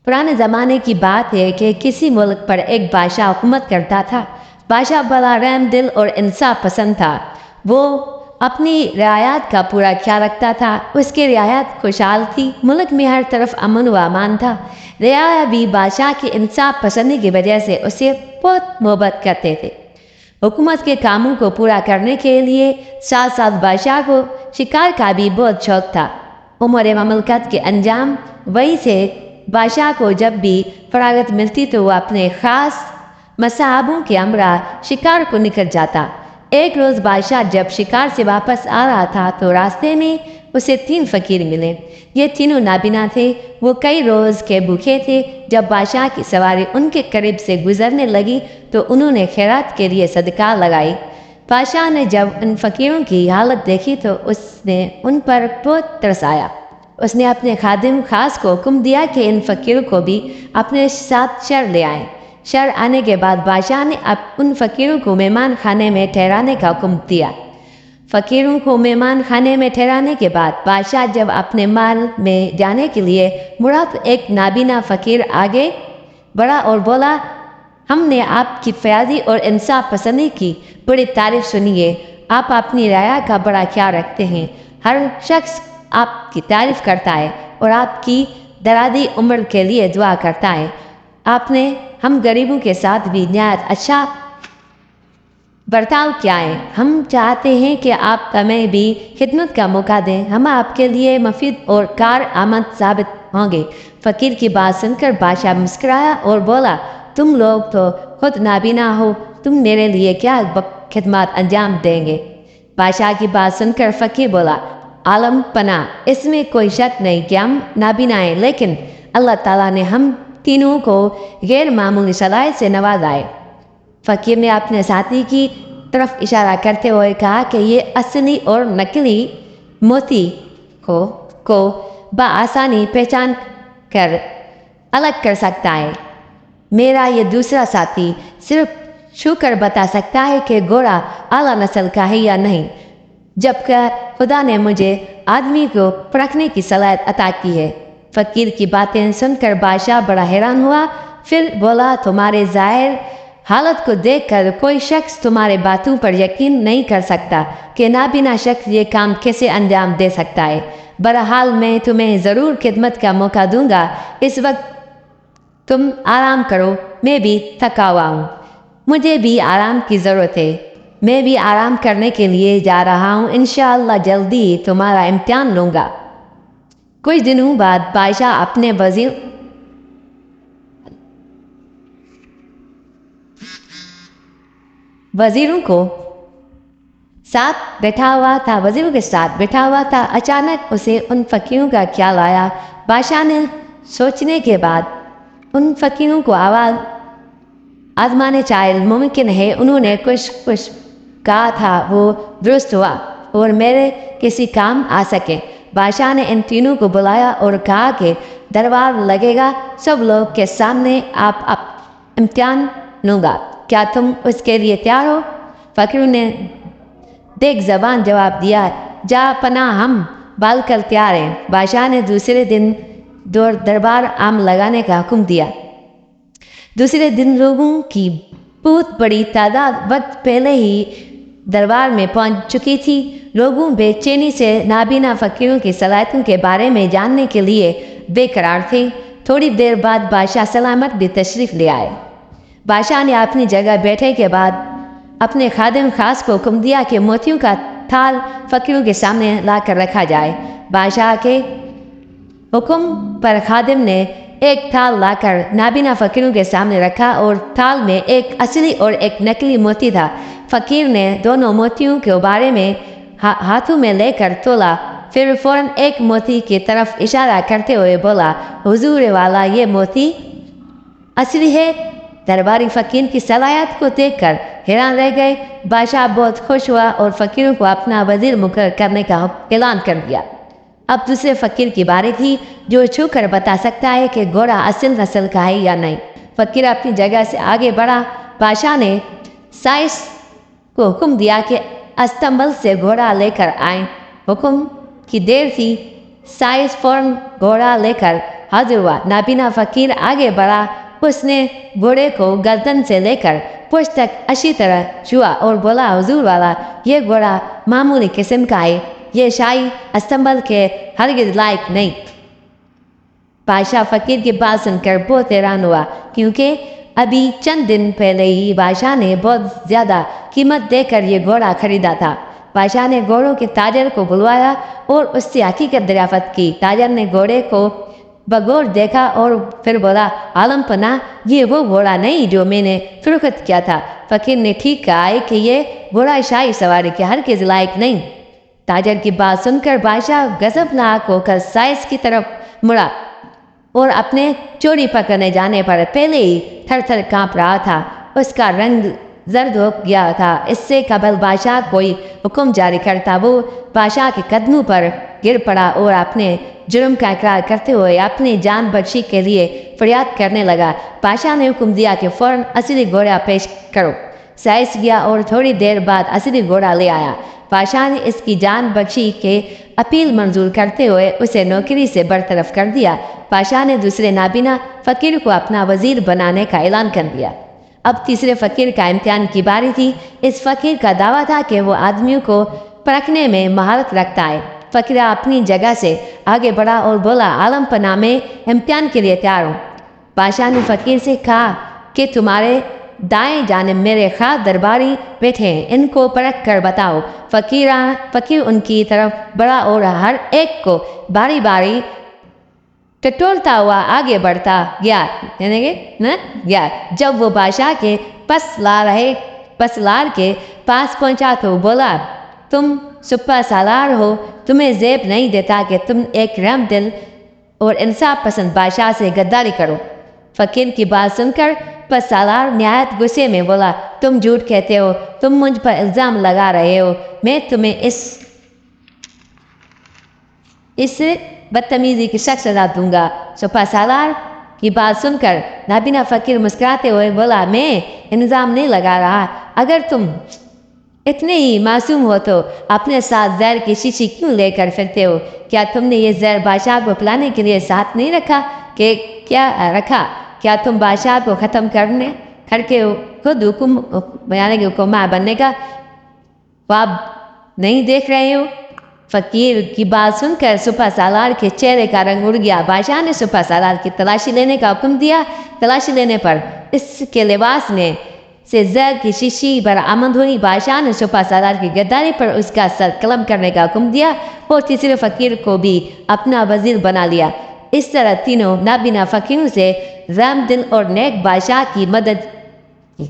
पुराने ज़माने की बात है कि किसी मुल्क पर एक बादशाह हुकूमत करता था। बादशाह बड़ा रहम दिल और इंसाफ पसंद था। वो अपनी रियायत का पूरा ख्याल रखता था। उसकी रियायत खुशहाल थी। मुल्क में हर तरफ अमन व अमान था। रियाया भी बादशाह की इंसाफ पसंदी की वजह से उसे बहुत मोहब्बत करते थे। हुकूमत के कामों को पूरा करने के लिए साथ साथ बादशाह को शिकार का भी बहुत शौक था। उम्र ममलकत के अंजाम वही से बादशाह को जब भी फरागत मिलती तो वह अपने ख़ास मसाहबों के हमरा शिकार को निकल जाता। एक रोज़ बादशाह जब शिकार से वापस आ रहा था तो रास्ते में उसे 3 फ़कीर मिले। ये तीनों नाबीना थे। वो कई रोज़ के भूखे थे। जब बादशाह की सवारी उनके करीब से गुजरने लगी तो उन्होंने खैरात के लिए सदका लगाई। बादशाह ने जब उन फ़कीरों की हालत देखी तो उसने उन पर बहुत तरस आया। उसने अपने खादिम खास को हुक्म दिया कि इन फ़कीरों को भी अपने साथ शहर ले आएं। शहर आने के बाद बादशाह ने अब उन फ़कीरों को मेहमान खाने में ठहराने का हुक्म दिया। फ़कीरों को मेहमान खाने में ठहराने के बाद बादशाह जब अपने महल में जाने के लिए मुड़ा तो एक नाबीना फ़कीर आगे बढ़ा और बोला, हमने आपकी फ़यादी और इंसाफ पसंदी की बड़ी तारीफ़ सुनी है। आप अपनी राया का बड़ा ख्याल रखते हैं। हर शख्स आपकी तारीफ़ करता है और आपकी दराज़ी उम्र के लिए दुआ करता है। आपने हम गरीबों के साथ भी नहायत अच्छा बर्ताव किया है। हम चाहते हैं कि आप हमें भी खिदमत का मौका दें। हम आपके लिए मुफीद और कार आमद साबित होंगे। फ़कीर की बात सुनकर बादशाह मुस्कुराया और बोला, तुम लोग तो खुद नाबीना हो, तुम मेरे लिए क्या खिदमत अंजाम देंगे। बादशाह की बात सुनकर फ़कीर बोला, आलम पना, इसमें कोई शक नहीं कि हम नाबीना हैं, लेकिन अल्लाह ताला ने हम तीनों को गैर मामूली सलाहियत से नवाजा है। फ़कीर ने अपने साथी की तरफ इशारा करते हुए कहा कि ये असली और नकली मोती को बआसानी पहचान कर अलग कर सकता है। मेरा ये दूसरा साथी सिर्फ छू कर बता सकता है कि घोड़ा आला नस्ल का है या नहीं, जबकि खुदा ने मुझे आदमी को परखने की सलाहियत अता की है। फ़कीर की बातें सुनकर बादशाह बड़ा हैरान हुआ। फिर बोला, तुम्हारे ज़ाहिर हालत को देखकर कोई शख्स तुम्हारे बातों पर यकीन नहीं कर सकता कि नाबीना शख्स ये काम कैसे अंजाम दे सकता है। बहरहाल मैं तुम्हें ज़रूर खिदमत का मौका दूंगा। इस वक्त तुम आराम करो, मैं भी थका हुआ हूँ। मुझे भी आराम की ज़रूरत है। मैं भी आराम करने के लिए जा रहा हूँ। इंशाअल्लाह जल्दी तुम्हारा इम्तिहान लूँगा। कुछ दिनों बाद बादशाह अपने वजीरों को साथ बैठा हुआ था। वजीरों के साथ बैठा हुआ था। अचानक उसे उन फ़कीरों का ख्याल आया। बादशाह ने सोचने के बाद उन फ़कीरों को आवाज़ आजमाने चाहे मुमकिन है उन्होंने कुछ कहा था वो दुरुस्त हुआ और मेरे किसी काम आ सके। बादशाह ने इन तीनों को बुलाया और कहा कि दरबार लगेगा, सब लोग के सामने आप इम्तिहान लूँगा, क्या तुम उसके लिए तैयार हो। फ़कीरों ने देख ज़बान जवाब दिया, जा पना, हम बालकल तैयार हैं। बादशाह ने दूसरे दिन दरबार आम लगाने का हुक्म दिया। दूसरे दिन लोगों की बहुत बड़ी तादाद वक्त पहले ही दरबार में पहुंच चुकी थी। लोगों बेचैनी से नाबीना फ़कीरों की सलाहियतों के बारे में जानने के लिए बेकरार थे। थोड़ी देर बाद बादशाह सलामत भी तशरीफ़ ले आए। बादशाह ने अपनी जगह बैठे के बाद अपने खादिम खास को हुक्म दिया कि मोतियों का थाल फ़कीरों के सामने ला कर रखा जाए। बादशाह के हुक्म पर खादिम ने एक थाल लाकर नाबीना फ़कीरों के सामने रखा और थाल में एक असली और एक नकली मोती था। फ़कीर ने दोनों मोतियों के बारे में हाथों में लेकर तोला। फिर फ़ौरन एक मोती की तरफ इशारा करते हुए बोला, हुजूर वाला, ये मोती असली है। दरबारी फ़कीर की सलाहियत को देखकर हैरान रह गए। बादशाह बहुत खुश हुआ और फ़कीरों को अपना वज़ीर मुकर्रर करने का ऐलान कर दिया। अब दूसरे फ़कीर की बारी थी जो छू कर बता सकता है कि घोड़ा असल नस्ल का है या नहीं। फ़कीर अपनी जगह से आगे बढ़ा। बादशाह ने साइस को हुक्म दिया कि अस्तंबल से घोड़ा लेकर आए। हुक्म की देर थी। साइस फ़ौरन घोड़ा लेकर حاضر ہوا۔ نابینا فقیر آگے بڑھا، اس نے گھوڑے کو گردن سے لے کر پشت تک اچھی طرح چھوا اور بولا حضور والا یہ گھوڑا معمولی قسم کا ہے، یہ شاہی استنبول کے ہرگز لائق نہیں۔ بادشاہ فقیر کی بات سن کر بہت حیران ہوا، کیونکہ ابھی چند دن پہلے ہی بادشاہ نے بہت زیادہ قیمت دے کر یہ گھوڑا خریدا تھا۔ بادشاہ نے گھوڑوں کے تاجر کو بلوایا اور اس سے حقیقت دریافت کی۔ تاجر نے گھوڑے کو بغور دیکھا اور پھر بولا عالم پناہ یہ وہ گھوڑا نہیں جو میں نے فروخت کیا تھا۔ فقیر نے ٹھیک کہا ہے کہ یہ گھوڑا شاہی سواری کے ہرگز لائق نہیں۔ تاجر کی بات سن کر بادشاہ غضبناک ہو کر سائز کی طرف مڑا اور اپنے چوری پکڑنے جانے پر پہلے ہی تھر تھر کانپ رہا تھا۔ اس کا رنگ زرد ہو گیا تھا۔ اس سے قبل بادشاہ کوئی حکم جاری کرتا وہ بادشاہ کے قدموں پر گر پڑا اور اپنے جرم کا اقرار کرتے ہوئے اپنی جان بخشی کے لیے فریاد کرنے لگا۔ بادشاہ نے حکم دیا کہ فوراً اصلی گھوڑا پیش کرو۔ سائز گیا اور تھوڑی دیر بعد اصلی گھوڑا لے آیا۔ بادشاہ نے اس کی جان بخشی کے اپیل منظور کرتے ہوئے اسے نوکری سے برطرف کر دیا۔ بادشاہ نے دوسرے نابینا فقیر کو اپنا وزیر بنانے کا اعلان کر دیا۔ اب تیسرے فقیر کا امتحان کی باری تھی۔ اس فقیر کا دعویٰ تھا کہ وہ آدمیوں کو پرکھنے میں مہارت رکھتا ہے۔ فقیر اپنی جگہ سے آگے بڑھا اور بولا عالم پناہ میں امتحان کے لیے تیار ہوں۔ بادشاہ نے فقیر سے کہا کہ تمہارے دائیں جانب میرے خاص درباری بیٹھے ہیں، ان کو پرکھ کر بتاؤ۔ فقیر ان کی طرف بڑھا اور ہر ایک کو باری باری ٹٹولتا ہوا آگے بڑھتا گیا۔ جب وہ بادشاہ کے پس لار کے پاس پہنچا تو بولا تم سپہ سالار ہو، تمہیں زیب نہیں دیتا کہ تم ایک رحم دل اور انصاف پسند بادشاہ سے غداری کرو۔ فقیر کی بات سن کر پس سالار نہایت غصے میں بولا تم جھوٹ کہتے ہو، تم مجھ پر الزام لگا رہے ہو، میں تمہیں اس بدتمیزی کی سخت سزا دوں گا۔ سپہ سالار کی بات سن کر نابینا فقیر مسکراتے ہوئے بولا میں الزام نہیں لگا رہا، اگر تم اتنے ہی معصوم ہو تو اپنے ساتھ زہر کی شیشی کیوں لے کر پھرتے ہو؟ کیا تم نے یہ زہر بادشاہ کو پلانے کے لیے ساتھ نہیں رکھا؟ کیا تم بادشاہ کو ختم کر کے خود حکمراں بننے کا خواب نہیں دیکھ رہے ہو؟ فقیر کی بات سن کر سپہ سالار کے چہرے کا رنگ اڑ گیا۔ بادشاہ نے سپہ سالار کی تلاشی لینے کا حکم دیا۔ تلاشی لینے پر اس کے لباس سے زہر کی شیشی برآمد ہوئی۔ بادشاہ نے سپہ سالار کی غداری پر اس کا سر قلم کرنے کا حکم دیا اور تیسرے فقیر کو بھی اپنا وزیر بنا لیا۔ اس طرح تینوں نابینا فقیروں سے رحم دل اور نیک بادشاہ کی مدد کی۔